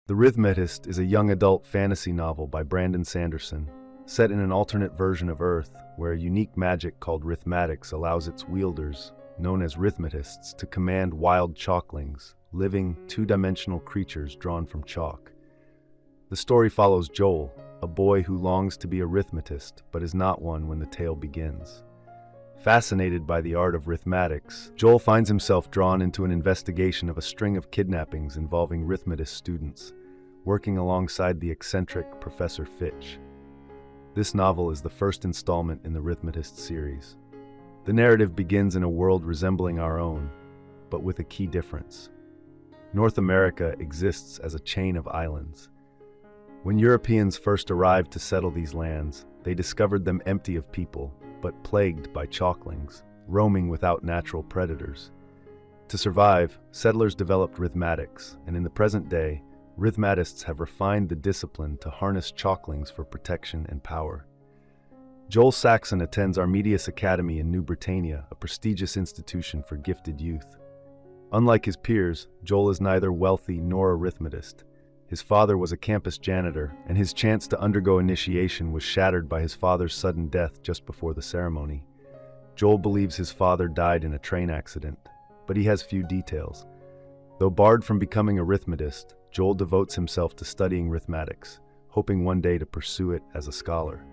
The Rithmatist is a young adult fantasy novel by Brandon Sanderson, set in an alternate version of Earth where a unique magic called Rithmatics allows its wielders, known as Rithmatists, to command wild chalklings, living, two-dimensional creatures drawn from chalk. The story follows Joel, a boy who longs to be a Rithmatist but is not one when the tale begins. Fascinated by the art of Rithmatics, Joel finds himself drawn into an investigation of a string of kidnappings involving Rithmatist students, working alongside the eccentric Professor Fitch. This novel is the first installment in the Rithmatist series. The narrative begins in a world resembling our own, but with a key difference. North America exists as a chain of islands. When Europeans first arrived to settle these lands, they discovered them empty of people, but plagued by chalklings, roaming without natural predators. To survive, settlers developed Rithmatics, and in the present day, Rithmatists have refined the discipline to harness chalklings for protection and power. Joel Saxon attends Armedius Academy in New Britannia, a prestigious institution for gifted youth. Unlike his peers, Joel is neither wealthy nor a Rithmatist. His father was a campus janitor, and his chance to undergo initiation was shattered by his father's sudden death just before the ceremony. Joel believes his father died in a train accident, but he has few details. Though barred from becoming a Rithmatist, Joel devotes himself to studying Rithmatics, hoping one day to pursue it as a scholar.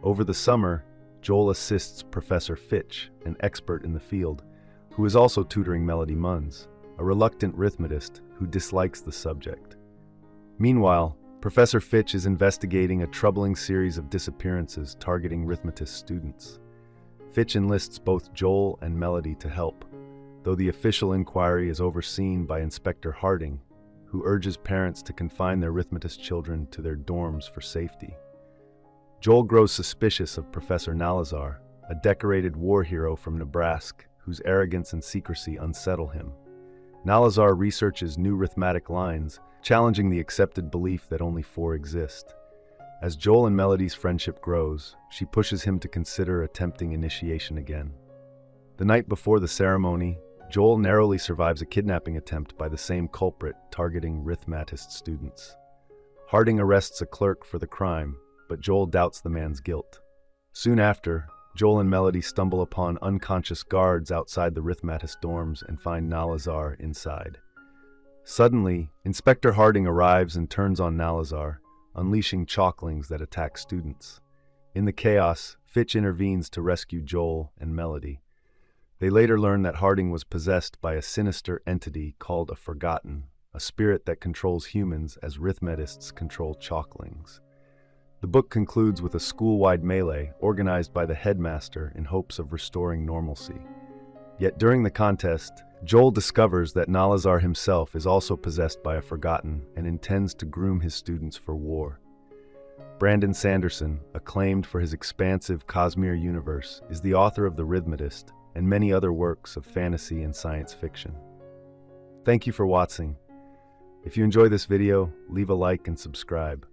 Over the summer, Joel assists Professor Fitch, an expert in the field, who is also tutoring Melody Munns, a reluctant Rithmatist who dislikes the subject. Meanwhile, Professor Fitch is investigating a troubling series of disappearances targeting Rithmatist students. Fitch enlists both Joel and Melody to help, though the official inquiry is overseen by Inspector Harding, who urges parents to confine their Rithmatist children to their dorms for safety. Joel grows suspicious of Professor Nalazar, a decorated war hero from Nebraska whose arrogance and secrecy unsettle him. Nalazar researches new Rithmatic lines, challenging the accepted belief that only 4 exist. As Joel and Melody's friendship grows, she pushes him to consider attempting initiation again. The night before the ceremony, Joel narrowly survives a kidnapping attempt by the same culprit targeting Rithmatist students. Harding arrests a clerk for the crime, but Joel doubts the man's guilt. Soon after, Joel and Melody stumble upon unconscious guards outside the Rithmatist dorms and find Nalazar inside. Suddenly, Inspector Harding arrives and turns on Nalazar, unleashing chalklings that attack students. In the chaos, Fitch intervenes to rescue Joel and Melody. They later learn that Harding was possessed by a sinister entity called a Forgotten, a spirit that controls humans as Rithmatists control chalklings. The book concludes with a school-wide melee organized by the headmaster in hopes of restoring normalcy. Yet during the contest, Joel discovers that Nalazar himself is also possessed by a Forgotten and intends to groom his students for war. Brandon Sanderson, acclaimed for his expansive Cosmere universe, is the author of The Rithmatist and many other works of fantasy and science fiction. Thank you for watching. If you enjoy this video, leave a like and subscribe.